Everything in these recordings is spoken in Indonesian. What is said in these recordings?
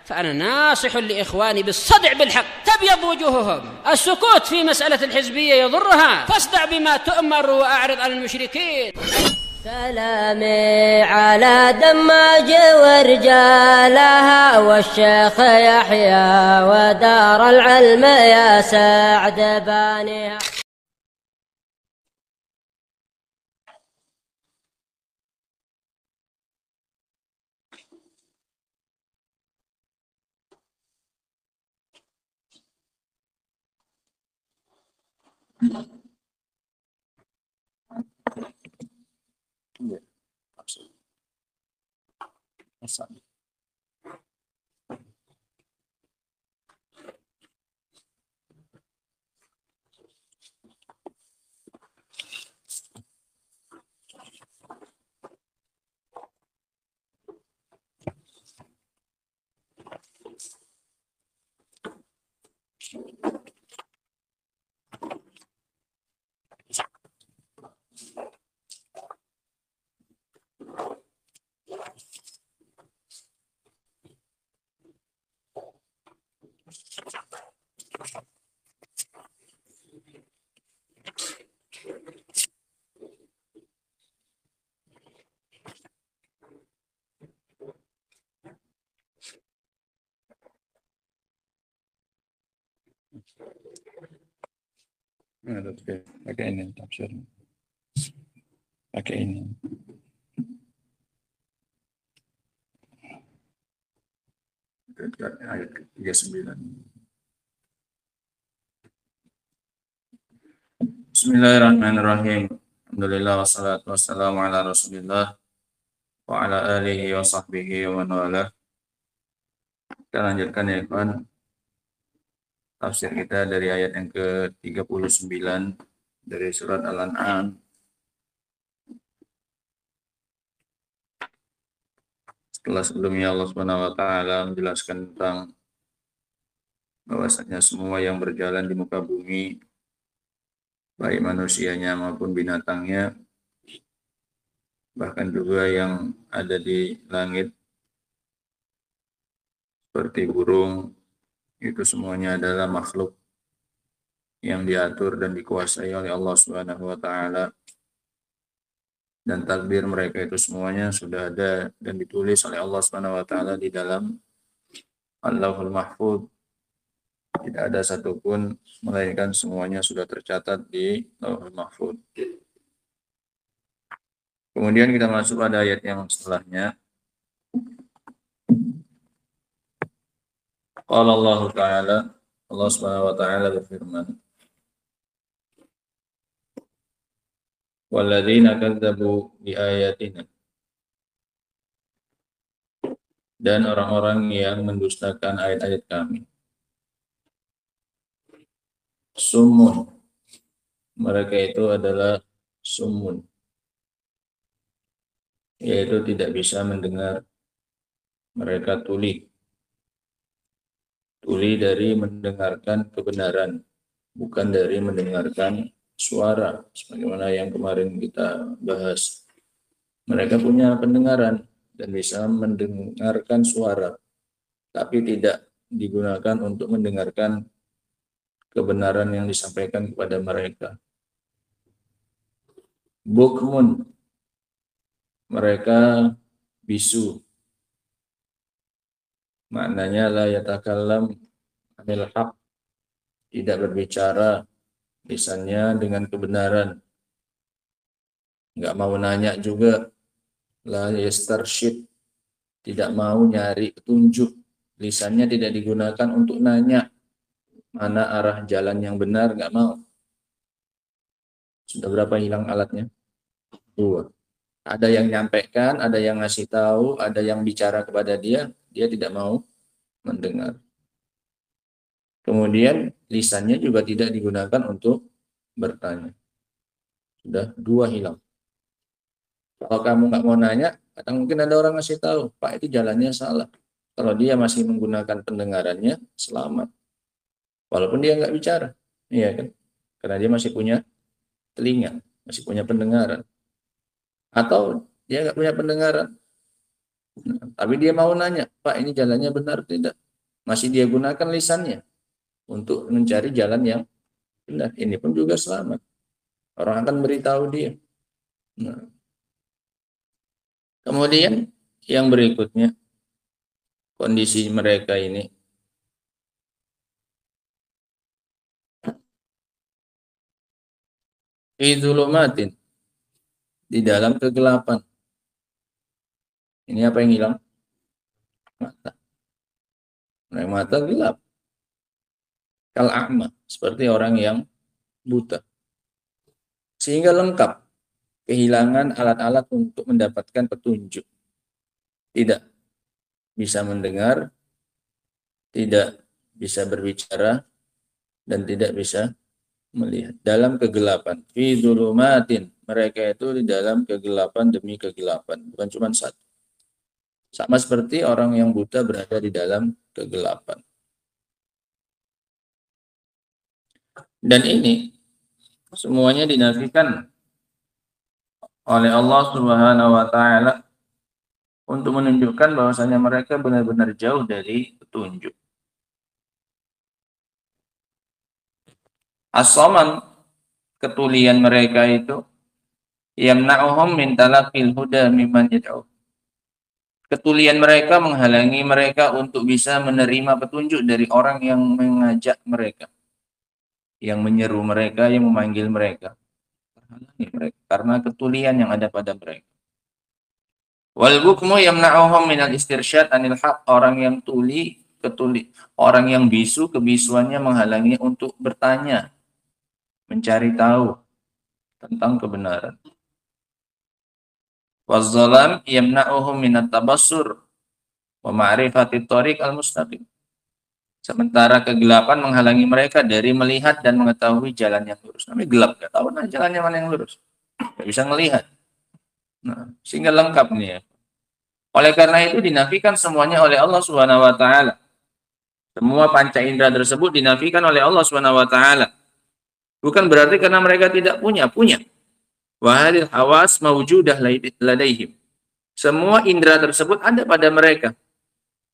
فأنا ناصح لإخواني بالصدع بالحق تبيض وجوههم. السكوت في مسألة الحزبية يضرها، فاصدع بما تؤمر وأعرض عن المشركين. سلامي على دماج ورجالها والشيخ يحيى ودار العلم يا سعد بانيها. Pakai ini tafsir. Pakai ini. Ayat 39. Bismillahirrahmanirrahim. Alhamdulillah wassalatu wassalamu ala Rasulillah wa ala alihi wa sahbihi wa man wala. Kita lanjutkan ya kawan. Tafsir kita dari ayat yang ke-39 dari surat Al-An'am. Setelah sebelumnya Allah Subhanahu wa taala menjelaskan tentang bahwasanya semua yang berjalan di muka bumi, baik manusianya maupun binatangnya, bahkan juga yang ada di langit seperti burung, itu semuanya adalah makhluk yang diatur dan dikuasai oleh Allah Subhanahu wa taala. Dan takdir mereka itu semuanya sudah ada dan ditulis oleh Allah Subhanahu wa taala di dalam Al-Lauhul Mahfuz. Tidak ada satupun melainkan semuanya sudah tercatat di Lauhul Mahfuz. Kemudian kita masuk pada ayat yang setelahnya. Qala Allah Ta'ala, Allah Subhanahu wa taala berfirman, walladzina kadzdzabu biayatina, dan orang-orang yang mendustakan ayat-ayat kami. Summun, mereka itu adalah summun, yaitu tidak bisa mendengar. Mereka tuli dari mendengarkan kebenaran, bukan dari mendengarkan suara, sebagaimana yang kemarin kita bahas. Mereka punya pendengaran dan bisa mendengarkan suara, tapi tidak digunakan untuk mendengarkan kebenaran yang disampaikan kepada mereka. Bukmun, mereka bisu. Maknanya la yatakallam anil haq, tidak berbicara lisannya dengan kebenaran. Enggak mau nanya juga. La yastarsyid, tidak mau nyari petunjuk. Lisannya tidak digunakan untuk nanya mana arah jalan yang benar, enggak mau. Sudah berapa hilang alatnya? 2. Ada yang nyampaikan, ada yang ngasih tahu, ada yang bicara kepada dia, dia tidak mau mendengar. Kemudian lisannya juga tidak digunakan untuk bertanya. Sudah 2 hilang. Kalau kamu nggak mau nanya, kadang mungkin ada orang ngasih tahu, Pak itu jalannya salah. Kalau dia masih menggunakan pendengarannya, selamat. Walaupun dia nggak bicara, iya kan? Karena dia masih punya telinga, masih punya pendengaran. Atau dia nggak punya pendengaran, Tapi dia mau nanya, Pak, ini jalannya benar tidak? Masih dia gunakan lisannya untuk mencari jalan yang benar. Ini pun juga selamat. Orang akan beritahu dia. Nah, kemudian yang berikutnya, kondisi mereka ini fi dzulumatin, di dalam kegelapan. Ini apa yang hilang? Mata. Nah, mata gelap. Kal a'ma, seperti orang yang buta. Sehingga lengkap, kehilangan alat-alat untuk mendapatkan petunjuk. Tidak bisa mendengar, tidak bisa berbicara, dan tidak bisa melihat. Dalam kegelapan. Fi dzulumatin, mereka itu di dalam kegelapan demi kegelapan. Bukan cuma satu. Sama seperti orang yang buta berada di dalam kegelapan. Dan ini semuanya dinafikan oleh Allah Subhanahu wa taala untuk menunjukkan bahwasanya mereka benar-benar jauh dari petunjuk. As-saman, ketulian mereka itu, yamna'uhum min talaqil huda mimman yad'u. Ketulian mereka menghalangi mereka untuk bisa menerima petunjuk dari orang yang mengajak mereka, yang menyeru mereka, yang memanggil mereka. Terhalangi mereka karena ketulian yang ada pada mereka. Wal bukmu yamna'uhum minal istirsyad anil haq. Orang yang tuli, orang yang bisu, kebisuannya menghalangi untuk bertanya, mencari tahu tentang kebenaran. Waz-zalam yamna'uhum minat tabassur wa ma'rifatit thariq al-mustaqim. Sementara kegelapan menghalangi mereka dari melihat dan mengetahui jalan yang lurus. Namanya gelap, nggak tahu nah jalannya mana yang lurus. Nggak bisa melihat. Nah, sehingga lengkap nih ya. Oleh karena itu dinafikan semuanya oleh Allah Subhanahu wa taala. Semua panca indera tersebut dinafikan oleh Allah Subhanahu wa taala. Bukan berarti karena mereka tidak punya. Wa hadhil hawas mawjudah ladaihim. Semua indera tersebut ada pada mereka.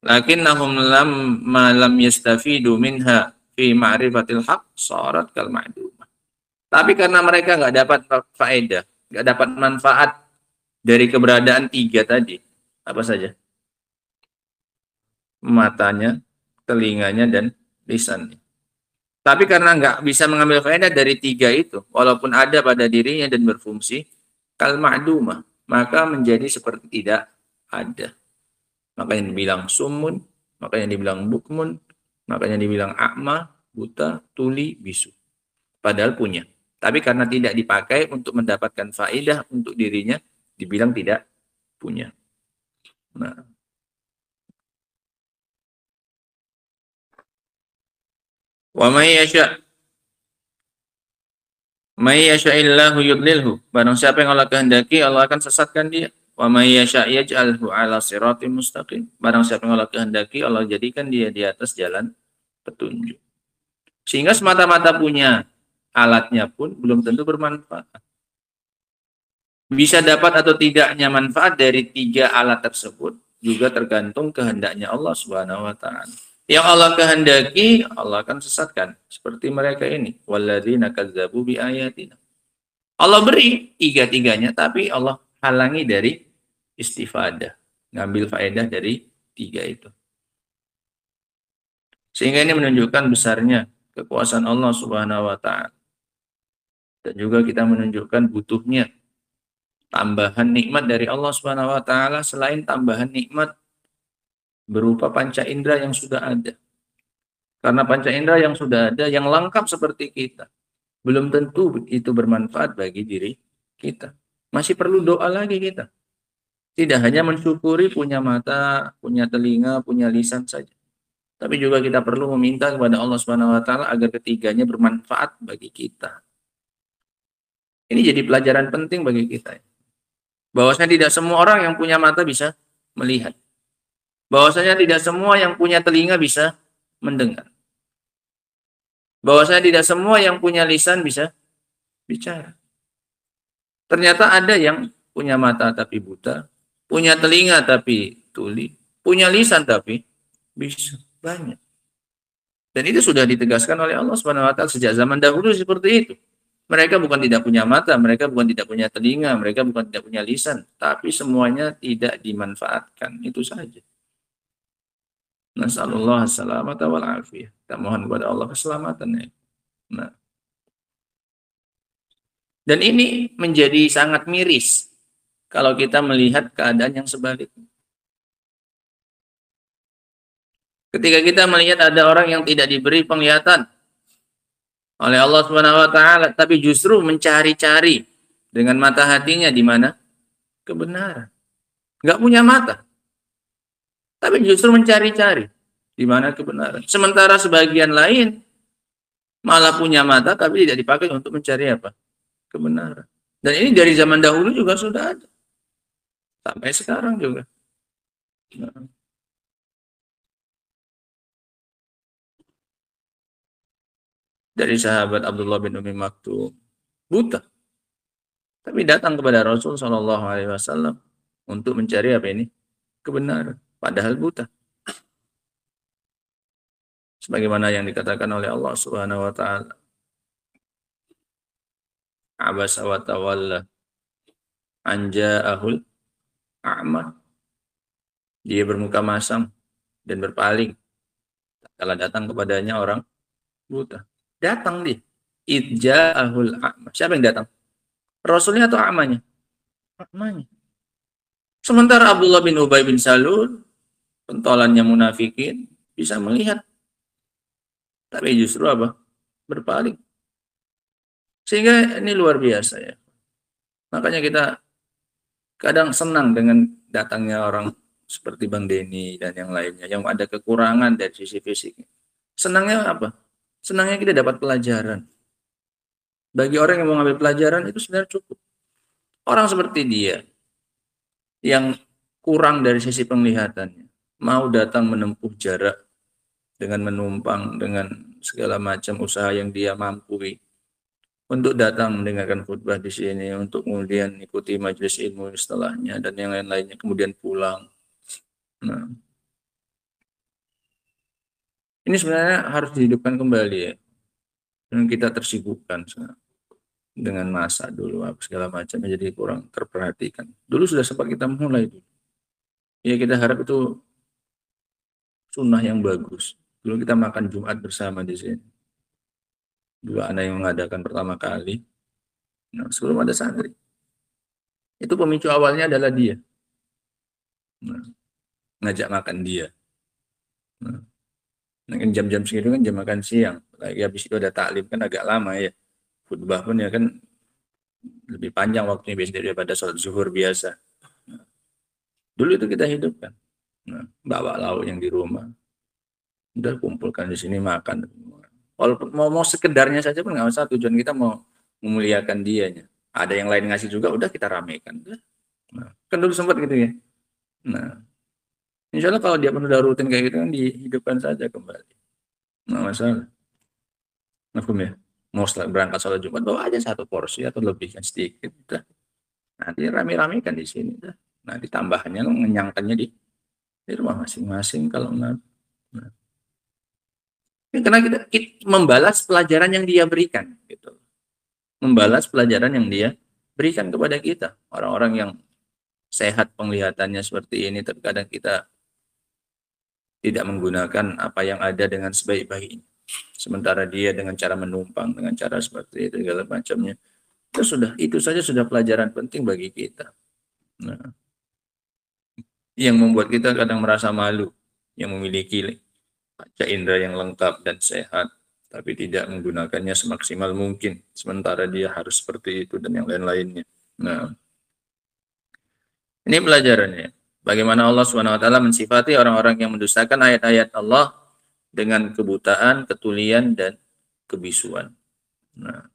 Lakinnahum lam yastafidu minha fi ma'rifatil haqq sarat kal ma'dumah. Tapi karena mereka nggak dapat faedah, nggak dapat manfaat dari keberadaan tiga tadi. Apa saja? Matanya, telinganya, dan lisannya. Tapi karena nggak bisa mengambil faedah dari tiga itu, walaupun ada pada dirinya dan berfungsi, kal ma'dumah, maka menjadi seperti tidak ada. Makanya dibilang sumun, makanya dibilang bukmun, makanya dibilang a'ma, buta, tuli, bisu. Padahal punya. Tapi karena tidak dipakai untuk mendapatkan faedah untuk dirinya, dibilang tidak punya. Nah, wa may yasha'illahu yudlilhu. Barang siapa yang Allah kehendaki, Allah akan sesatkan dia. Wa may yasha' yaj'alhu 'ala siratim mustaqim. Barang siapa yang Allah kehendaki, Allah jadikan dia di atas jalan petunjuk. Sehingga semata-mata punya alatnya pun belum tentu bermanfaat. Bisa dapat atau tidaknya manfaat dari tiga alat tersebut juga tergantung kehendaknya Allah Subhanahu wa taala. Yang Allah kehendaki, Allah akan sesatkan. Seperti mereka ini. Walladzina kazzabu bi ayatina. Allah beri tiga-tiganya, tapi Allah halangi dari istifadah. Ngambil faedah dari tiga itu. Sehingga ini menunjukkan besarnya kekuasaan Allah Subhanahu wa taala. Dan juga kita menunjukkan butuhnya tambahan nikmat dari Allah Subhanahu wa taala selain tambahan nikmat berupa panca indera yang sudah ada. Karena panca indera yang sudah ada, yang lengkap seperti kita, belum tentu itu bermanfaat bagi diri kita. Masih perlu doa lagi kita. Tidak hanya mensyukuri punya mata, punya telinga, punya lisan saja. Tapi juga kita perlu meminta kepada Allah Subhanahu wa taala agar ketiganya bermanfaat bagi kita. Ini jadi pelajaran penting bagi kita. Bahwasanya tidak semua orang yang punya mata bisa melihat. Bahwasanya tidak semua yang punya telinga bisa mendengar. Bahwasanya tidak semua yang punya lisan bisa bicara. Ternyata ada yang punya mata tapi buta, punya telinga tapi tuli, punya lisan tapi bisa banyak. Dan itu sudah ditegaskan oleh Allah Subhanahu wa taala sejak zaman dahulu seperti itu. Mereka bukan tidak punya mata, mereka bukan tidak punya telinga, mereka bukan tidak punya lisan, tapi semuanya tidak dimanfaatkan. Itu saja. Nasallallahu salamata wal afiyah. Kita mohon kepada Allah keselamatannya. Nah, dan ini menjadi sangat miris kalau kita melihat keadaan yang sebaliknya. Ketika kita melihat ada orang yang tidak diberi penglihatan oleh Allah Subhanahu wa taala, tapi justru mencari-cari dengan mata hatinya di mana kebenaran. Enggak punya mata, tapi justru mencari-cari di mana kebenaran. Sementara sebagian lain malah punya mata tapi tidak dipakai untuk mencari apa? Kebenaran. Dan ini dari zaman dahulu juga sudah ada. Sampai sekarang juga. Nah. Dari sahabat Abdullah bin Umi Maktum, buta, tapi datang kepada Rasul Shallallahu Alaihi Wasallam untuk mencari apa ini? Kebenaran, padahal buta. Sebagaimana yang dikatakan oleh Allah Subhanahu Wa Taala, abasa wa tawalla anja'ahul a'ma. Dia bermuka masam dan berpaling kala datang kepadanya orang buta. Datang dia. Idja'ahul a'ma. Siapa yang datang? Rasulnya atau a'manya? A'manya. Sementara Abdullah bin Ubay bin Salul, pentolannya munafikin, bisa melihat. Tapi justru apa? Berpaling. Sehingga ini luar biasa ya. Makanya kita kadang senang dengan datangnya orang seperti Bang Denny dan yang lainnya yang ada kekurangan dari sisi fisiknya. Senangnya apa? Senangnya kita dapat pelajaran. Bagi orang yang mau ngambil pelajaran itu sebenarnya cukup. Orang seperti dia yang kurang dari sisi penglihatannya mau datang menempuh jarak dengan menumpang dengan segala macam usaha yang dia mampu untuk datang mendengarkan khutbah di sini, untuk kemudian ikuti majelis ilmu setelahnya dan yang lain-lainnya, kemudian pulang. Nah, ini sebenarnya harus dihidupkan kembali ya. Dan kita tersibukkan dengan masa dulu, segala macam jadi kurang terperhatikan. Dulu sudah sempat kita mulai dulu. Ya kita harap itu sunnah yang bagus. Dulu kita makan Jumat bersama di sini. Dua anak yang mengadakan pertama kali. Nah, sebelum ada santri. Itu pemicu awalnya adalah dia. Nah, ngajak makan dia. Nah, kan jam-jam segitu kan jam makan siang. Lagi habis itu ada taklim kan agak lama ya. Khutbah pun ya kan lebih panjang waktunya biasanya daripada sholat zuhur biasa. Nah, dulu itu kita hidupkan. Nah, bawa lauk yang di rumah. Udah kumpulkan di sini makan. Walaupun mau sekedarnya saja pun nggak usah, tujuan kita mau memuliakan dianya. Ada yang lain ngasih juga, udah kita ramekan. Nah, kan dulu sempat gitu ya. Nah, insya Allah kalau dia pun udah rutin kayak gitu kan dihidupkan saja kembali. Nggak masalah. Ngefum ya. Mau berangkat sholat Jumat bawa aja satu porsi atau lebih kan sedikit. Udah. Nanti rame-ramekan di sini. Udah. Nah, ditambahnya ngenyangkannya di rumah masing-masing kalau nggak. Nah. Karena kita membalas pelajaran yang dia berikan, gitu. Membalas pelajaran yang dia berikan kepada kita. Orang-orang yang sehat penglihatannya seperti ini, tapi kadang kita tidak menggunakan apa yang ada dengan sebaik-baiknya. Sementara dia dengan cara menumpang, dengan cara seperti itu, segala macamnya. Itu saja sudah pelajaran penting bagi kita. Nah, yang membuat kita kadang merasa malu, yang memiliki panca indera yang lengkap dan sehat, tapi tidak menggunakannya semaksimal mungkin. Sementara dia harus seperti itu dan yang lain-lainnya. Nah, ini pelajarannya. Bagaimana Allah SWT mensifati orang-orang yang mendustakan ayat-ayat Allah dengan kebutaan, ketulian, dan kebisuan. Nah.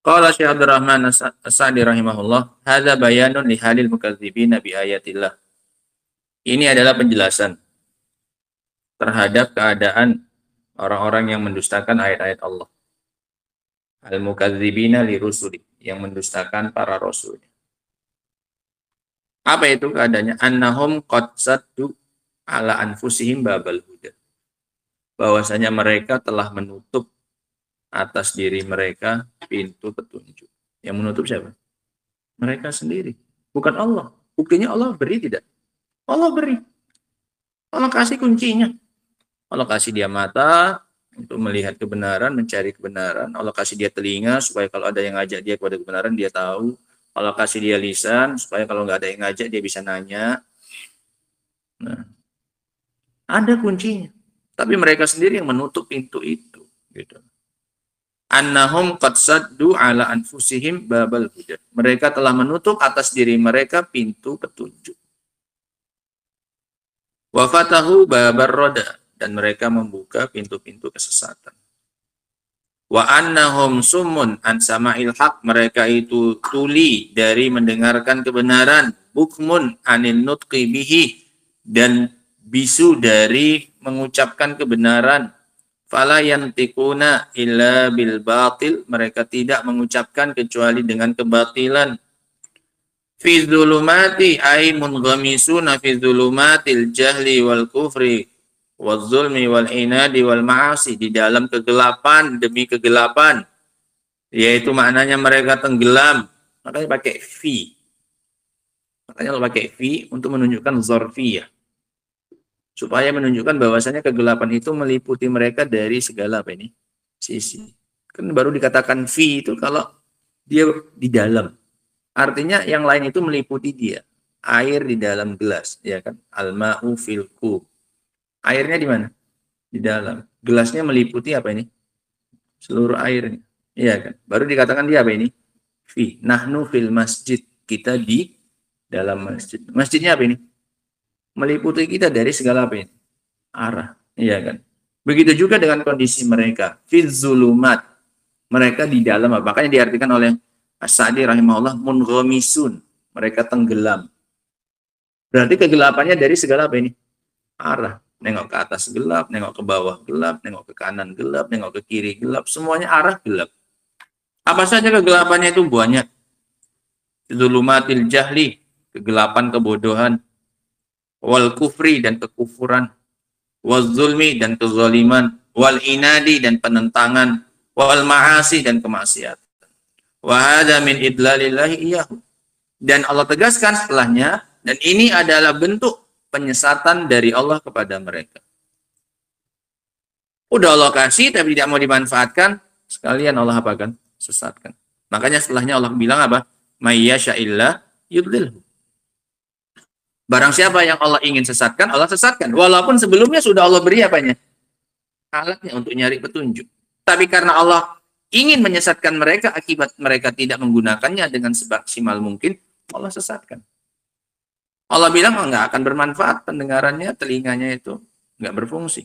Qala Syekh Abdul Rahman As-Sa'di rahimahullah, hadza bayanun li halil mukadzibina bi ayatillah. Ini adalah penjelasan terhadap keadaan orang-orang yang mendustakan ayat-ayat Allah. Al-mukadzibina li rusuli, yang mendustakan para rasul. Apa itu keadaannya? Annahum qad saddu ala anfusihim babal huda. Bahwasanya mereka telah menutup atas diri mereka pintu petunjuk. Yang menutup siapa? Mereka sendiri, bukan Allah. Buktinya Allah beri tidak? Allah beri. Allah kasih kuncinya. Allah kasih dia mata untuk melihat kebenaran, mencari kebenaran. Allah kasih dia telinga supaya kalau ada yang ngajak dia kepada kebenaran dia tahu. Allah kasih dia lisan supaya kalau nggak ada yang ngajak dia bisa nanya. Nah, ada kuncinya. Tapi mereka sendiri yang menutup pintu itu. Gitu. Annahum qad saddu ala anfusihim babal huda. Mereka telah menutup atas diri mereka pintu petunjuk. Wa fatahu babar roda. Dan mereka membuka pintu-pintu kesesatan. Wa annahum summun an sama'il haq. Mereka itu tuli dari mendengarkan kebenaran. Bukmun anin nutqi bihi. Dan bisu dari mengucapkan kebenaran. Fala yantiquna illa bil batil. Mereka tidak mengucapkan kecuali dengan kebatilan. Fi dzulumati ay munghamisuna fi dzulumatil jahli wal kufri wal zulmi wal inadi wal ma'asi. Di dalam kegelapan demi kegelapan, yaitu maknanya mereka tenggelam. Makanya pakai fi. Makanya kalau pakai fi untuk menunjukkan zorfiyah, supaya menunjukkan bahwasanya kegelapan itu meliputi mereka dari segala apa ini sisi. Kan baru dikatakan fi itu kalau dia di dalam. Artinya yang lain itu meliputi dia. Air di dalam gelas, ya kan? Al-ma'u fil qub. Airnya di mana? Di dalam. Gelasnya meliputi apa ini? Seluruh airnya. Iya kan? Baru dikatakan dia apa ini? Fi. Nahnu fil masjid. Kita di dalam masjid. Masjidnya apa ini? Meliputi kita dari segala apa ini? Arah. Iya kan? Begitu juga dengan kondisi mereka. Fil zulumat. Mereka di dalam apa? Makanya diartikan oleh As-Sa'di rahimahullah munghamisun. Mereka tenggelam. Berarti kegelapannya dari segala apa ini? Arah. Nengok ke atas gelap, nengok ke bawah gelap, nengok ke kanan gelap, nengok ke kiri gelap. Semuanya arah gelap. Apa saja kegelapannya itu banyak. Zulumatil jahli. Kegelapan kebodohan. Wal kufri dan kekufuran. Wal zulmi dan kezaliman. Wal inadi dan penentangan. Wal ma'asi dan kemaksiatan. Wa hadza min idlalillahi iyyahu. Dan Allah tegaskan setelahnya, dan ini adalah bentuk penyesatan dari Allah kepada mereka. Udah Allah kasih tapi tidak mau dimanfaatkan, sekalian Allah apakan? Sesatkan. Makanya setelahnya Allah bilang apa? May yasha'illah yudlilhu. Barang siapa yang Allah ingin sesatkan, Allah sesatkan. Walaupun sebelumnya sudah Allah beri apanya? Alatnya untuk nyari petunjuk. Tapi karena Allah ingin menyesatkan mereka, akibat mereka tidak menggunakannya dengan semaksimal mungkin, Allah sesatkan. Allah bilang nggak akan bermanfaat pendengarannya, telinganya itu nggak berfungsi.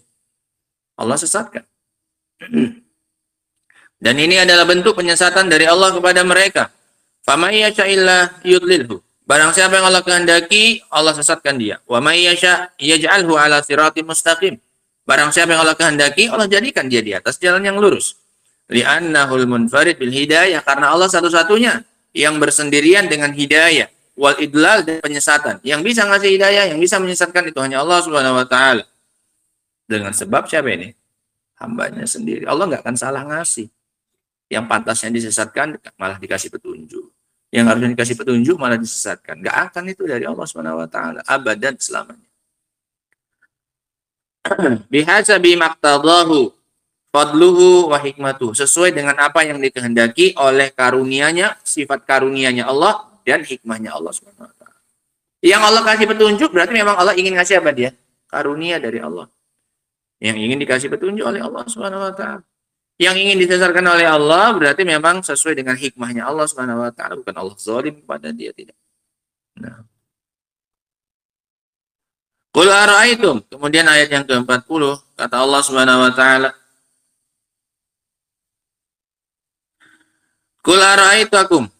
Allah sesatkan. Dan ini adalah bentuk penyesatan dari Allah kepada mereka. Faman yasha'illah yudlilhu. Barang siapa yang Allah kehendaki, Allah sesatkan dia. Wa may yasha' yaj'alhu 'ala siratim mustaqim. Barang siapa yang Allah kehendaki, Allah jadikan dia di atas jalan yang lurus. Li'annahul munfarid bil hidayah, karena Allah satu-satunya yang bersendirian dengan hidayah. Wal idlal dan penyesatan. Yang bisa ngasih hidayah, yang bisa menyesatkan itu hanya Allah Subhanahu wa taala. Dengan sebab siapa ini? Hambanya sendiri. Allah nggak akan salah ngasih. Yang pantasnya disesatkan malah dikasih petunjuk. Yang harusnya dikasih petunjuk malah disesatkan. Nggak akan itu dari Allah Subhanahu wa taala abadan selamanya. Bihasabi maqtadahu fadluhu wa hikmatuh, sesuai dengan apa yang dikehendaki oleh karunia-Nya, sifat karunia-Nya Allah dan hikmahnya Allah Subhanahu wa taala. Yang Allah kasih petunjuk berarti memang Allah ingin ngasih apa dia? Karunia dari Allah. Yang ingin dikasih petunjuk oleh Allah Subhanahu wa taala. Yang ingin disesatkan oleh Allah berarti memang sesuai dengan hikmahnya Allah Subhanahu wa taala, bukan Allah zalim pada dia, tidak. Nah. Qul ara'aitum, kemudian ayat yang ke-40 kata Allah Subhanahu wa taala, Qul ara'aitakum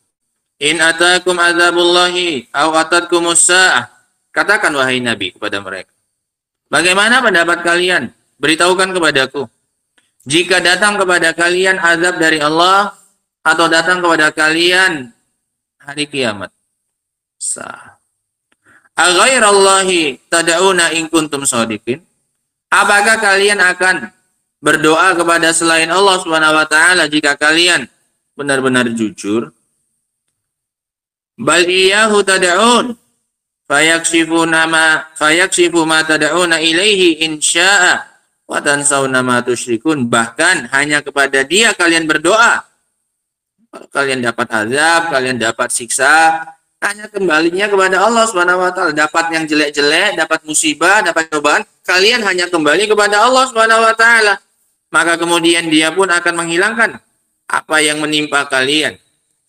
in atakum azabullahi aw atatkumus sa'ah. Katakan wahai Nabi kepada mereka, bagaimana pendapat kalian? Beritahukan kepadaku, jika datang kepada kalian azab dari Allah atau datang kepada kalian hari kiamat. Sa'ah. aghairallahi tad'una in kuntum shadiqin? Apakah kalian akan berdoa kepada selain Allah Subhanahu wa taala jika kalian benar-benar jujur? Bal iyyahu tad'un fayakshifu ma tad'una ilaihi in syaa wa tansawna ma tusyrikun. Bahkan hanya kepada Dia kalian berdoa. Kalau kalian dapat azab, kalian dapat siksa, hanya kembalinya kepada Allah Subhanahu wa taala. Dapat yang jelek-jelek, dapat musibah, dapat cobaan, kalian hanya kembali kepada Allah Subhanahu wa taala. Maka kemudian Dia pun akan menghilangkan apa yang menimpa kalian.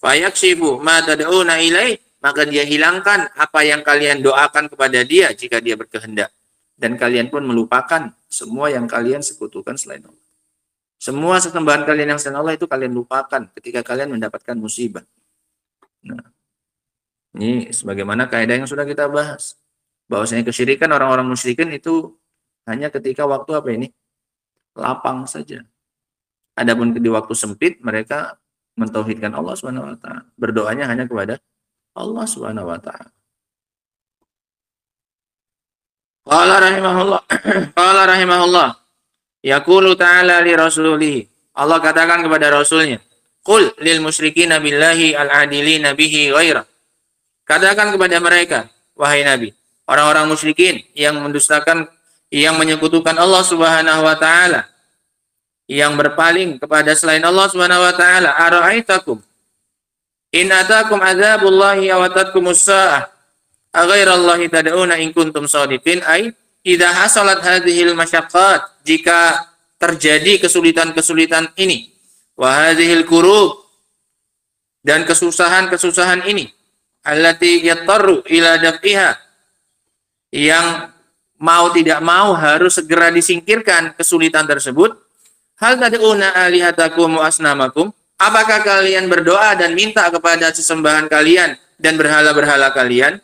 Fayakshifu ma tad'una ilaihi, maka Dia hilangkan apa yang kalian doakan kepada Dia jika Dia berkehendak. Dan kalian pun melupakan semua yang kalian sekutukan selain Allah. Semua sesembahan kalian yang selain Allah itu kalian lupakan ketika kalian mendapatkan musibah. Nah, ini sebagaimana kaidah yang sudah kita bahas. Bahwasanya kesyirikan orang-orang musyrikin itu hanya ketika waktu apa ini? Lapang saja. Adapun di waktu sempit mereka mentauhidkan Allah Subhanahu wa taala. Berdoanya hanya kepada Allah Subhanahu wa taala. Qala rahimahullah. Yaqulu ta'ala li rasulih. Allah katakan kepada rasulnya, qul lil musyrikina billahi al-adilina bihi ghaira. Katakan kepada mereka, wahai Nabi, orang-orang musyrikin yang mendustakan, yang menyekutukan Allah Subhanahu wa taala, yang berpaling kepada selain Allah Subhanahu wa taala, ara'aitakum in atakum adzabullahi aw atatkumus saa'ah aghairallahi tad'una in kuntum shadiqin. Ai idza hasalat hadhil masyaqqat, jika terjadi kesulitan-kesulitan ini, wa hadhil kurub, dan kesusahan-kesusahan ini, allati yattaru ila daf'iha, yang mau tidak mau harus segera disingkirkan kesulitan tersebut. Hal tad'una alihatakum wa asnamakum, apakah kalian berdoa dan minta kepada sesembahan kalian dan berhala-berhala kalian?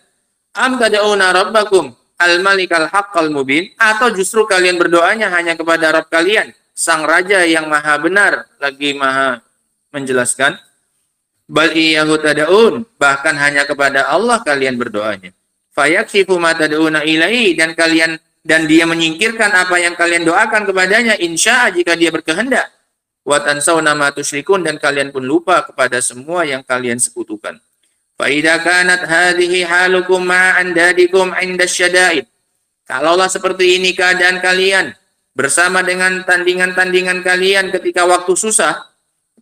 Am tad'una rabbakum al-malikal haqqal mubin, atau justru kalian berdoanya hanya kepada Rabb kalian, sang raja yang maha benar lagi maha menjelaskan? Bal iyyahu tad'un, bahkan hanya kepada Allah kalian berdoanya. Fayakshifu ma tad'una ilaihi, dan Dia menyingkirkan apa yang kalian doakan kepadanya, insya jika Dia berkehendak. Wa tansawna ma tusyrikun, dan kalian pun lupa kepada semua yang kalian sekutukan. Fa idza kanat hadhihi halukum ma andadikum 'inda syada'id, kalaulah seperti ini keadaan kalian bersama dengan tandingan-tandingan kalian ketika waktu susah,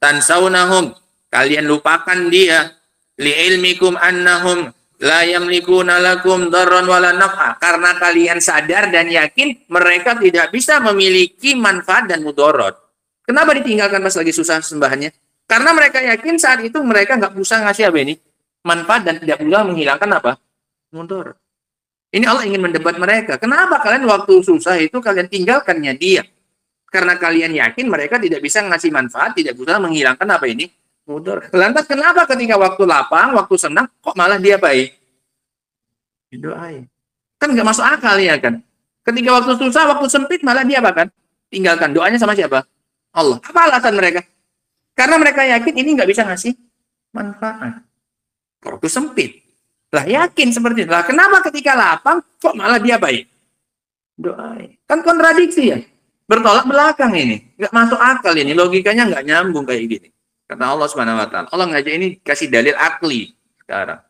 tansawnahum, kalian lupakan dia, li ilmikum annahum la yamlikuna lakum darran wala naf'a, karena kalian sadar dan yakin mereka tidak bisa memiliki manfaat dan mudarat. Kenapa ditinggalkan pas lagi susah sembahannya? Karena mereka yakin saat itu mereka nggak bisa ngasih apa ini? Manfaat, dan tidak pula menghilangkan apa? Mudarat. Ini Allah ingin mendebat mereka. Kenapa kalian waktu susah itu kalian tinggalkannya Dia? Karena kalian yakin mereka tidak bisa ngasih manfaat, tidak bisa menghilangkan apa ini? Mudarat. Lantas kenapa ketika waktu lapang, waktu senang, kok malah Dia baik? Didoain. Kan nggak masuk akal ya kan? Ketika waktu susah, waktu sempit, malah Dia apa kan? Tinggalkan. Doanya sama siapa? Allah. Apa alasan mereka? Karena mereka yakin ini nggak bisa ngasih manfaat. Waktu sempit. Lah yakin seperti itu. Lah kenapa ketika lapang kok malah Dia baik? Doain. Kan kontradiksi ya. Bertolak belakang ini. Nggak masuk akal ini. Logikanya nggak nyambung kayak gini. Kata Allah Subhanahu wa taala. Allah ngajak ini kasih dalil akli sekarang.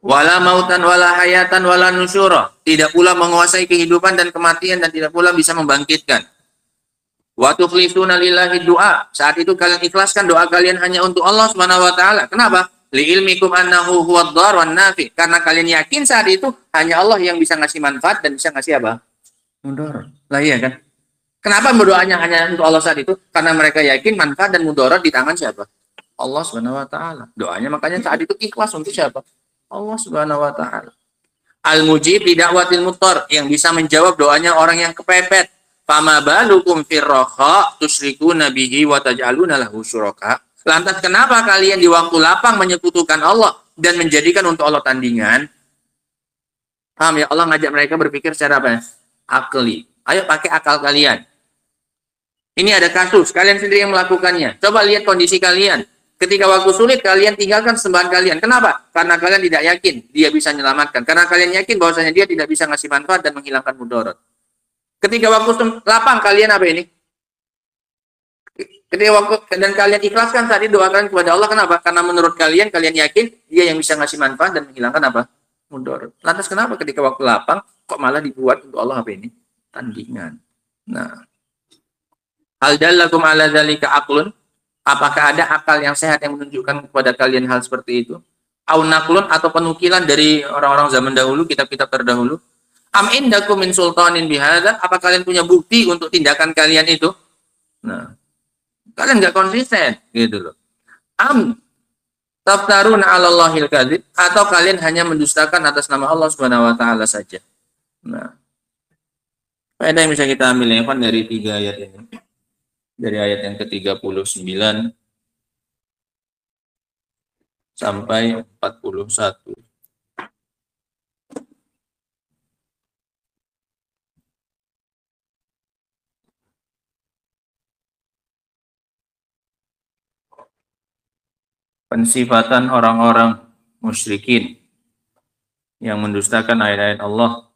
Wala mautan wala hayatan wala nusyura. Tidak pula menguasai kehidupan dan kematian, dan tidak pula bisa membangkitkan. Wa tukhlisuna lillahi du'a. Saat itu kalian ikhlaskan doa kalian hanya untuk Allah Subhanahu wa taala. Kenapa? Li ilmikum annahu huwad dhar wan nafi. Karena kalian yakin saat itu hanya Allah yang bisa ngasih manfaat dan bisa ngasih apa? Mudarat. Lah iya kan? Kenapa berdoanya hanya untuk Allah saat itu? Karena mereka yakin manfaat dan mudarat di tangan siapa? Allah Subhanahu wa taala. Doanya makanya saat itu ikhlas untuk siapa? Allah Subhanahu wa taala. Al-mujib li da'watil muttar, yang bisa menjawab doanya orang yang kepepet. Fama balukum firraha tusyrikuna bihi wa taj'aluna lahu syuraka. Lantas kenapa kalian di waktu lapang menyekutukan Allah dan menjadikan untuk Allah tandingan? Paham ya? Allah ngajak mereka berpikir secara apa? Akli. Ayo pakai akal kalian. Ini ada kasus, kalian sendiri yang melakukannya. Coba lihat kondisi kalian. Ketika waktu sulit, kalian tinggalkan sembahan kalian. Kenapa? Karena kalian tidak yakin dia bisa menyelamatkan. Karena kalian yakin bahwasanya dia tidak bisa ngasih manfaat dan menghilangkan mudarat. Ketika waktu lapang, kalian apa ini? Ketika waktu dan kalian ikhlaskan saat itu doa kalian kepada Allah. Kenapa? Karena menurut kalian yakin dia yang bisa ngasih manfaat dan menghilangkan apa? Mudarat. Lantas kenapa ketika waktu lapang kok malah dibuat untuk Allah apa ini? Tandingan. Nah, hal dallakum ala dzalika aqlun? Apakah ada akal yang sehat yang menunjukkan kepada kalian hal seperti itu? Au naqlun, atau penukilan dari orang-orang zaman dahulu, kitab-kitab terdahulu? Am indakum min sultanin bihadza? Apa kalian punya bukti untuk tindakan kalian itu? Nah, kalian nggak konsisten gitu loh. Am taftaruna 'ala Allahil kadzib, atau kalian hanya mendustakan atas nama Allah Subhanahu wa taala saja. Nah, faedah yang bisa kita ambil ya, dari 3 ayat ini. Dari ayat yang ke-39 sampai 41. Pensifatan orang-orang musyrikin yang mendustakan ayat-ayat Allah.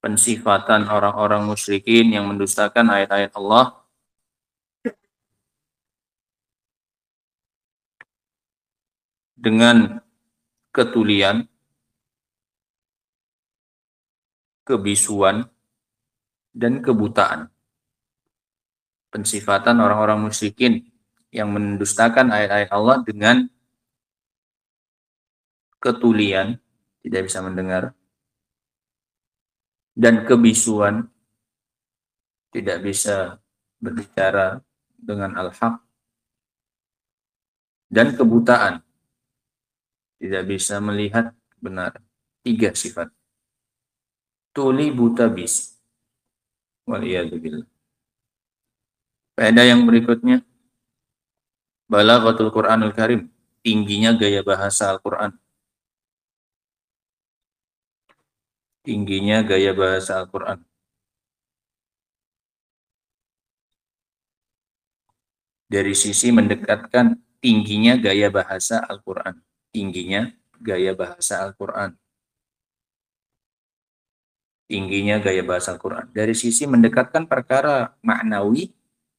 Pensifatan orang-orang musyrikin yang mendustakan ayat-ayat Allah dengan ketulian, kebisuan, dan kebutaan. Pensifatan orang-orang musyrikin yang mendustakan ayat-ayat Allah dengan ketulian, tidak bisa mendengar, dan kebisuan, tidak bisa berbicara dengan al-haq, dan kebutaan, tidak bisa melihat benar. 3 sifat. Tuli, buta, bis. Waliyadzubillah. Faedah yang berikutnya, balaghatul Qur'anul Karim, tingginya gaya bahasa Al-Qur'an. Tingginya gaya bahasa Al-Qur'an. Dari sisi mendekatkan tingginya gaya bahasa Al-Qur'an. Tingginya gaya bahasa Al-Qur'an. Tingginya gaya bahasa Al-Qur'an. Dari sisi mendekatkan perkara maknawi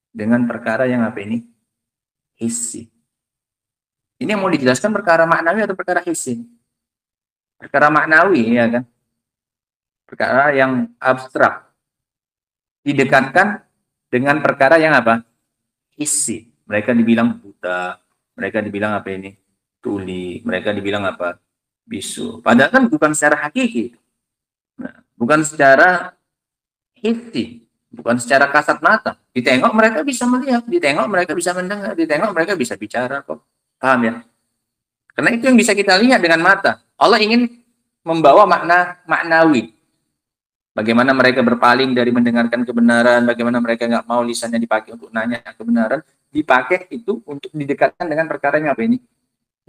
dengan perkara yang apa ini? Hissi. Ini yang mau dijelaskan perkara maknawi atau perkara hissi? Perkara maknawi, ya kan? Perkara yang abstrak. Didekatkan dengan perkara yang apa? Hissi. Mereka dibilang buta. Mereka dibilang apa ini? Tuli. Mereka dibilang apa? Bisu. Padahal kan bukan secara hakiki. Nah, bukan secara hissi. Bukan secara kasat mata. Ditengok mereka bisa melihat. Ditengok mereka bisa mendengar. Ditengok mereka bisa bicara kok. Paham ya? Karena itu yang bisa kita lihat dengan mata. Allah ingin membawa makna maknawi. Bagaimana mereka berpaling dari mendengarkan kebenaran. Bagaimana mereka nggak mau lisannya dipakai untuk nanya kebenaran. Dipakai itu untuk didekatkan dengan perkara yang apa ini?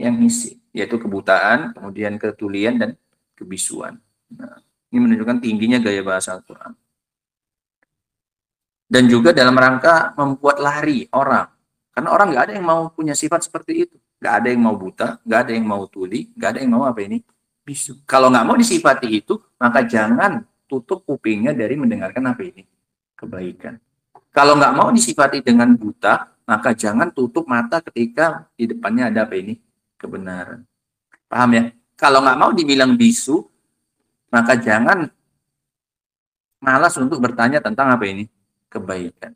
Yang hissi, yaitu kebutaan, kemudian ketulian, dan kebisuan. Nah, ini menunjukkan tingginya gaya bahasa Al-Quran. Dan juga dalam rangka membuat lari orang. Karena orang nggak ada yang mau punya sifat seperti itu. Nggak ada yang mau buta, nggak ada yang mau tuli, nggak ada yang mau apa ini? Bisu. Kalau nggak mau disifati itu, maka jangan tutup kupingnya dari mendengarkan apa ini? Kebaikan. Kalau nggak mau disifati dengan buta, maka jangan tutup mata ketika di depannya ada apa ini? Kebenaran. Paham ya? Kalau nggak mau dibilang bisu, maka jangan malas untuk bertanya tentang apa ini? Kebaikan.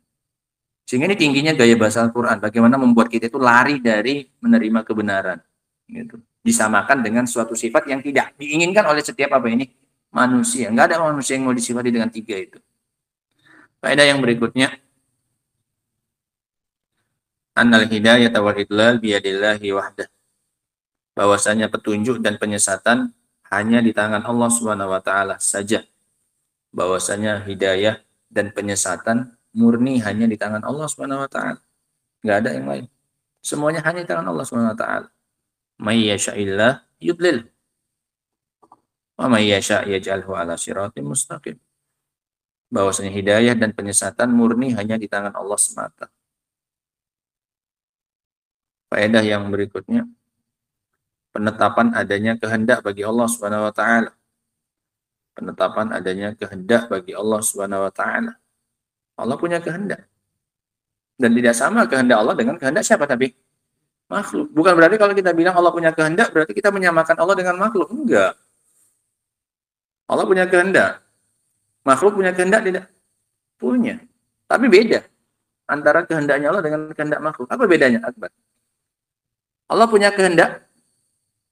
Sehingga ini tingginya gaya bahasa Al-Quran. Bagaimana membuat kita itu lari dari menerima kebenaran. Gitu. Disamakan dengan suatu sifat yang tidak diinginkan oleh setiap apa ini? Manusia. Nggak ada manusia yang mau disifati dengan 3 itu. Faedah yang berikutnya. Annal hidayata wal idlal biyadillahi wahdah. Bahwasanya petunjuk dan penyesatan hanya di tangan Allah Subhanahu wa taala saja. Bahwasanya hidayah dan penyesatan murni hanya di tangan Allah Subhanahu wa taala. Enggak ada yang lain. Semuanya hanya di tangan Allah Subhanahu wa taala. May yasha'illah yudlil. Wa may yasha' yaj'alhu 'ala siratim mustaqim. Bahwasanya hidayah dan penyesatan murni hanya di tangan Allah semata. Faedah yang berikutnya, penetapan adanya kehendak bagi Allah Subhanahu wa taala. Penetapan adanya kehendak bagi Allah Subhanahu wa taala. Allah punya kehendak. Dan tidak sama kehendak Allah dengan kehendak siapa tapi? Makhluk. Bukan berarti kalau kita bilang Allah punya kehendak, berarti kita menyamakan Allah dengan makhluk. Enggak. Allah punya kehendak. Makhluk punya kehendak tidak? Punya. Tapi beda antara kehendaknya Allah dengan kehendak makhluk. Apa bedanya, Akbar? Allah punya kehendak?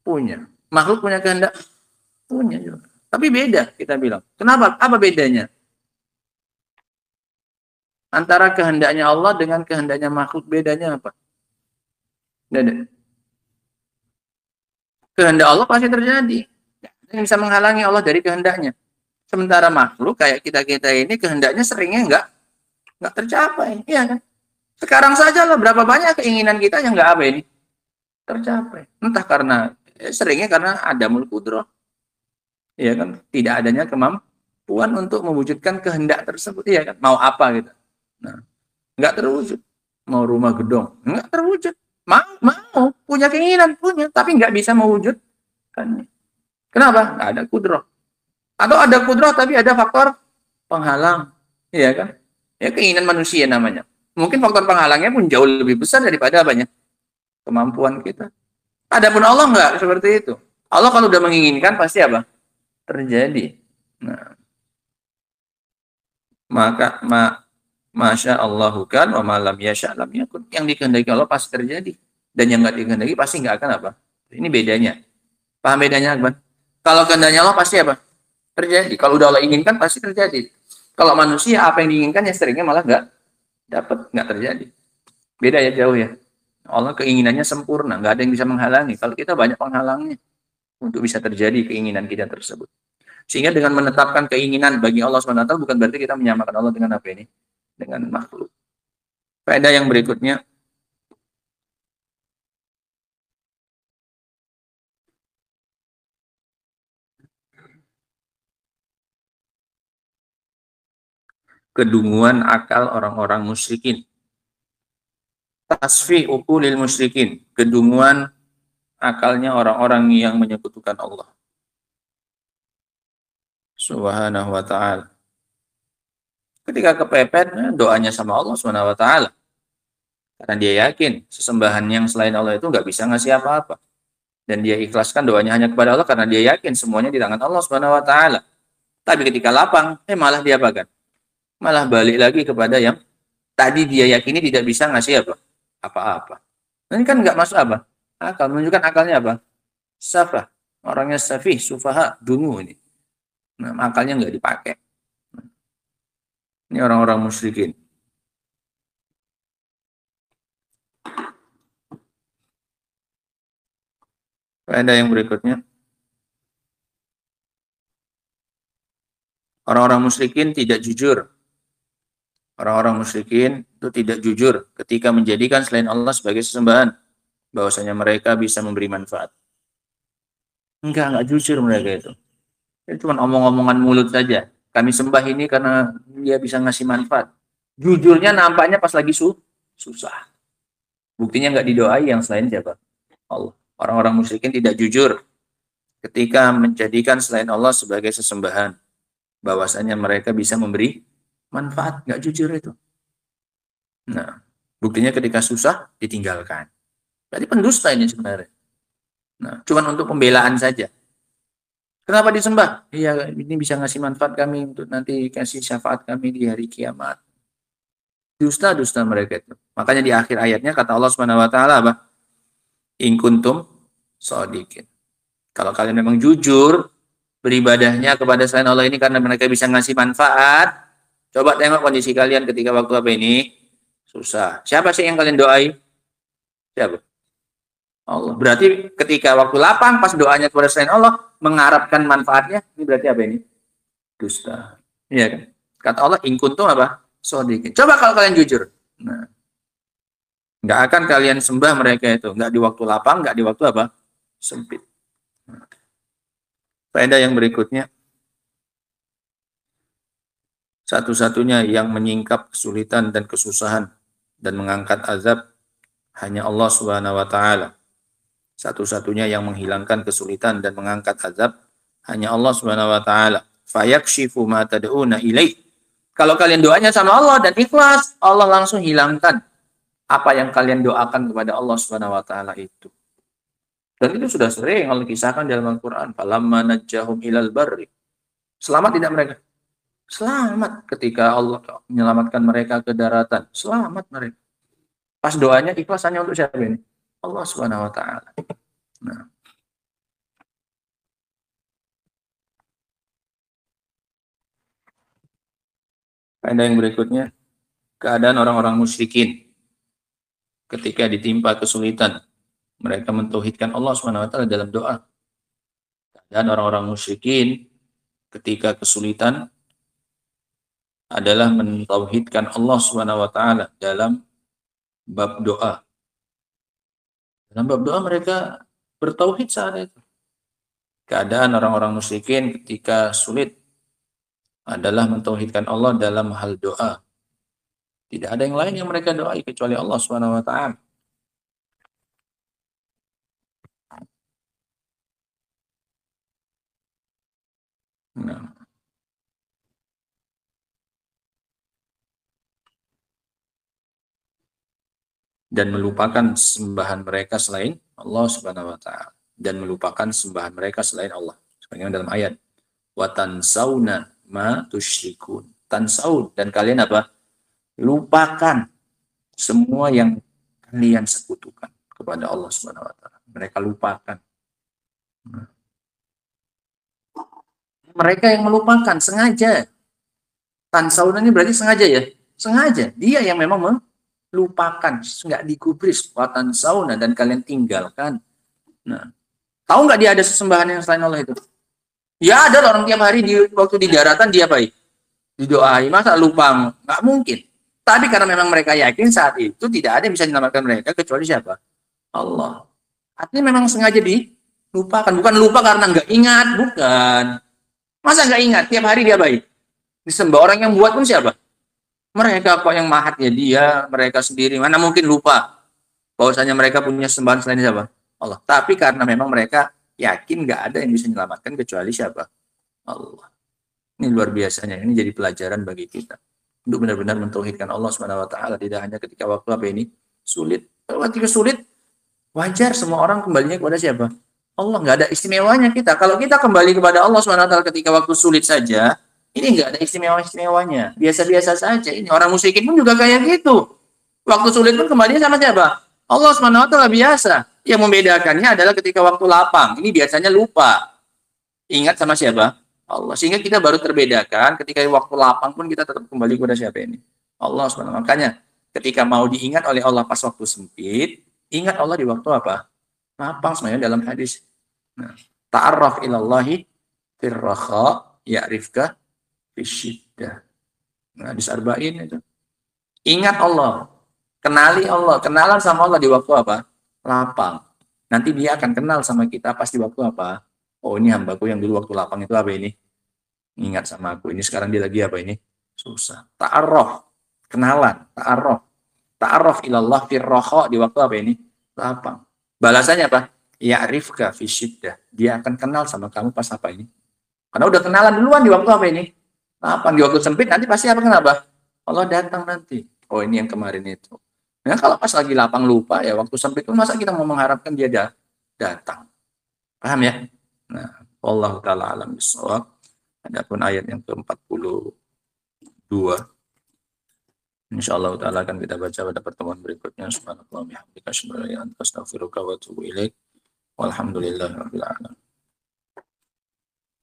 Punya. Makhluk punya kehendak? Punya juga. Tapi beda, kita bilang. Kenapa? Apa bedanya? Antara kehendaknya Allah dengan kehendaknya makhluk, bedanya apa? Beda. Kehendak Allah pasti terjadi. Yang bisa menghalangi Allah dari kehendaknya. Sementara makhluk kayak kita-kita ini kehendaknya seringnya enggak tercapai, iya kan? Sekarang saja lah berapa banyak keinginan kita yang enggak apa ini tercapai. Entah karena seringnya karena adamul qudrah. Iya kan? Tidak adanya kemampuan untuk mewujudkan kehendak tersebut, iya kan? Mau apa gitu. Nah, enggak terwujud. Mau rumah gedong, enggak terwujud. Mau punya keinginan, punya, tapi enggak bisa mewujudkannya. Kenapa? Enggak ada qudrah. Atau ada qudrah tapi ada faktor penghalang, iya kan? Ya keinginan manusia namanya. Mungkin faktor penghalangnya pun jauh lebih besar daripada apanya? Kemampuan kita. Adapun Allah enggak seperti itu. Allah kalau udah menginginkan pasti apa? Terjadi. Nah, maka masya Allahu kan wa malam yasha lam yakun. Yang dikehendaki Allah pasti terjadi. Dan yang enggak dikehendaki pasti enggak akan apa? Ini bedanya. Paham bedanya, Akbar? Kalau kehendaknya Allah pasti apa? Terjadi. Kalau udah Allah inginkan pasti terjadi. Kalau manusia apa yang diinginkan ya seringnya malah enggak dapat, enggak terjadi. Beda ya, jauh ya. Allah keinginannya sempurna, enggak ada yang bisa menghalangi. Kalau kita banyak penghalangnya untuk bisa terjadi keinginan kita tersebut. Sehingga dengan menetapkan keinginan bagi Allah SWT bukan berarti kita menyamakan Allah dengan apa ini? Dengan makhluk. Faedah yang berikutnya, kedunguan akal orang-orang musyrikin. Tasfih uqulil musyrikin, kedunguan akalnya orang-orang yang menyekutukan Allah Subhanahu wa ta'ala. Ketika kepepet, doanya sama Allah Subhanahu wa ta'ala. Karena dia yakin sesembahan yang selain Allah itu nggak bisa ngasih apa-apa. Dan dia ikhlaskan doanya hanya kepada Allah karena dia yakin semuanya di tangan Allah Subhanahu wa ta'ala. Tapi ketika lapang, malah dia apakan? Malah balik lagi kepada yang tadi dia yakini tidak bisa ngasih apa-apa. Ini kan nggak masuk apa? Akal, menunjukkan akalnya apa? Safah. Orangnya safih, sufaha, dungu ini. Nah, akalnya nggak dipakai. Ini orang-orang musyrikin. Faedah yang berikutnya. Orang-orang musyrikin tidak jujur. Orang-orang musyrikin itu tidak jujur ketika menjadikan selain Allah sebagai sesembahan. Bahwasanya mereka bisa memberi manfaat. Enggak jujur mereka itu. Itu cuma omong-omongan mulut saja. Kami sembah ini karena dia bisa ngasih manfaat. Jujurnya nampaknya pas lagi susah. Buktinya nggak didoai yang selain siapa? Allah. Orang-orang musyrikin tidak jujur ketika menjadikan selain Allah sebagai sesembahan. Bahwasanya mereka bisa memberi manfaat. Nggak jujur itu. Nah, buktinya ketika susah ditinggalkan. Berarti pendusta ini sebenarnya. Nah, cuman untuk pembelaan saja. Kenapa disembah? Iya, ini bisa ngasih manfaat kami untuk nanti kasih syafaat kami di hari kiamat. Dusta-dusta mereka itu. Makanya di akhir ayatnya kata Allah Subhanahu wa taala apa? In kuntum shadiqin. Kalau kalian memang jujur beribadahnya kepada selain Allah ini karena mereka bisa ngasih manfaat, coba tengok kondisi kalian ketika waktu apa ini? Susah. Siapa sih yang kalian doai? Siapa? Allah. Berarti ketika waktu lapang pas doanya kepada selain Allah mengharapkan manfaatnya, ini berarti apa ini? Dusta. Iya kan? Kata Allah, in kuntum apa? Shadiqin. Coba kalau kalian jujur. Nah, nggak akan kalian sembah mereka itu. Nggak di waktu lapang, nggak di waktu apa? Sempit. Nah. Faedah yang berikutnya. Satu-satunya yang menyingkap kesulitan dan kesusahan dan mengangkat azab Hanya Allah Subhanahu wa taala. Satu-satunya yang menghilangkan kesulitan dan mengangkat azab hanya Allah Subhanahu wa taala. Fayakshifu ma tad'una ilaih. Kalau kalian doanya sama Allah dan ikhlas, Allah langsung hilangkan apa yang kalian doakan kepada Allah Subhanahu wa taala itu. Dan itu sudah sering Allah kisahkan dalam Al-Qur'an. Falamma najjahum ilal barri. Selamat tidak mereka? Selamat ketika Allah menyelamatkan mereka ke daratan. Selamat mereka. Pas doanya ikhlas hanya untuk siapa ini? Allah Subhanahu wa taala. Nah. Ada yang berikutnya, keadaan orang-orang musyrikin ketika ditimpa kesulitan, mereka mentauhidkan Allah Subhanahu wa taala dalam doa. Keadaan orang-orang musyrikin ketika kesulitan adalah mentauhidkan Allah Subhanahu wa taala dalam bab doa. Dalam bab doa mereka bertauhid saat itu. Keadaan orang-orang musyrikin ketika sulit adalah mentauhidkan Allah dalam hal doa. Tidak ada yang lain yang mereka doai kecuali Allah Subhanahu wa taala. Nah. Dan melupakan sembahan mereka selain Allah Subhanahu wa taala, dan melupakan sembahan mereka selain Allah. Sebagaimana dalam ayat wa tansawna ma tusyrikun. Tansaun, dan kalian apa? Lupakan semua yang kalian sekutukan kepada Allah Subhanahu wa taala. Mereka lupakan. Mereka yang melupakan sengaja. Tansaun ini berarti sengaja ya? Sengaja. Dia yang memang lupakan, nggak digubris, watan sauna, dan kalian tinggalkan. Nah, tahu nggak dia ada sesembahan yang selain Allah itu? Ya ada orang tiap hari waktu di daratan dia baik, didoai, masa lupa? Nggak mungkin. Tapi karena memang mereka yakin saat itu tidak ada yang bisa menyelamatkan mereka kecuali siapa? Allah. Artinya memang sengaja dilupakan, bukan lupa karena nggak ingat, bukan. Masa nggak ingat? Tiap hari dia baik, disembah. Orang yang buat pun siapa? Mereka kok yang mahat ya dia, mereka sendiri. Mana mungkin lupa bahwasanya mereka punya sembahan selain siapa? Allah. Tapi karena memang mereka yakin nggak ada yang bisa menyelamatkan kecuali siapa? Allah. Ini luar biasanya. Ini jadi pelajaran bagi kita untuk benar-benar mentauhidkan Allah Subhanahu wa taala, tidak hanya ketika waktu apa ini sulit. Kalau ketika sulit, wajar semua orang kembalinya kepada siapa? Allah. Nggak ada istimewanya kita. Kalau kita kembali kepada Allah Subhanahu wa taala ketika waktu sulit saja, ini nggak ada istimewa-istimewanya, biasa-biasa saja. Ini orang musyrikin pun juga kayak gitu. Waktu sulit pun kembalinya sama siapa? Allah Subhanahu wa taala biasa. Yang membedakannya adalah ketika waktu lapang. Ini biasanya lupa. Ingat sama siapa? Allah. Sehingga kita baru terbedakan ketika waktu lapang pun kita tetap kembali kepada siapa ini? Allah Subhanahu wa taala. Makanya ketika mau diingat oleh Allah pas waktu sempit, ingat Allah di waktu apa? Lapang, sebenarnya dalam hadis. Nah, ta'arraf ilallahi firraha ya'rifka fisyiddah. Nah, hadis arba'in itu. Ingat Allah, kenali Allah, kenalan sama Allah di waktu apa? Lapang. Nanti dia akan kenal sama kita pas di waktu apa? Oh, ini hambaku yang dulu waktu lapang itu apa ini? Ingat sama aku. Ini sekarang dia lagi apa ini? Susah. Ta'arraf, kenalan, ta'arraf. Ta'arraf ilallah firraha di waktu apa ini? Lapang. Balasannya apa? Ya'rifka fisyiddah. Dia akan kenal sama kamu pas apa ini? Karena udah kenalan duluan di waktu apa ini? Lapang. Di waktu sempit nanti pasti apa, kenapa? Allah datang nanti. Oh, ini yang kemarin itu. Nah, kalau pas lagi lapang lupa ya, waktu sempit pun masa kita mau mengharapkan dia datang. Paham ya? Nah, wallahu taala alam bisawab. Adapun ayat yang ke-42 insyaallah taala akan kita baca pada pertemuan berikutnya. Subhanallah bihamdika asyhadu an la ilaha illa anta astaghfiruka wa atubu ilaik. Walhamdulillahirabbil alamin.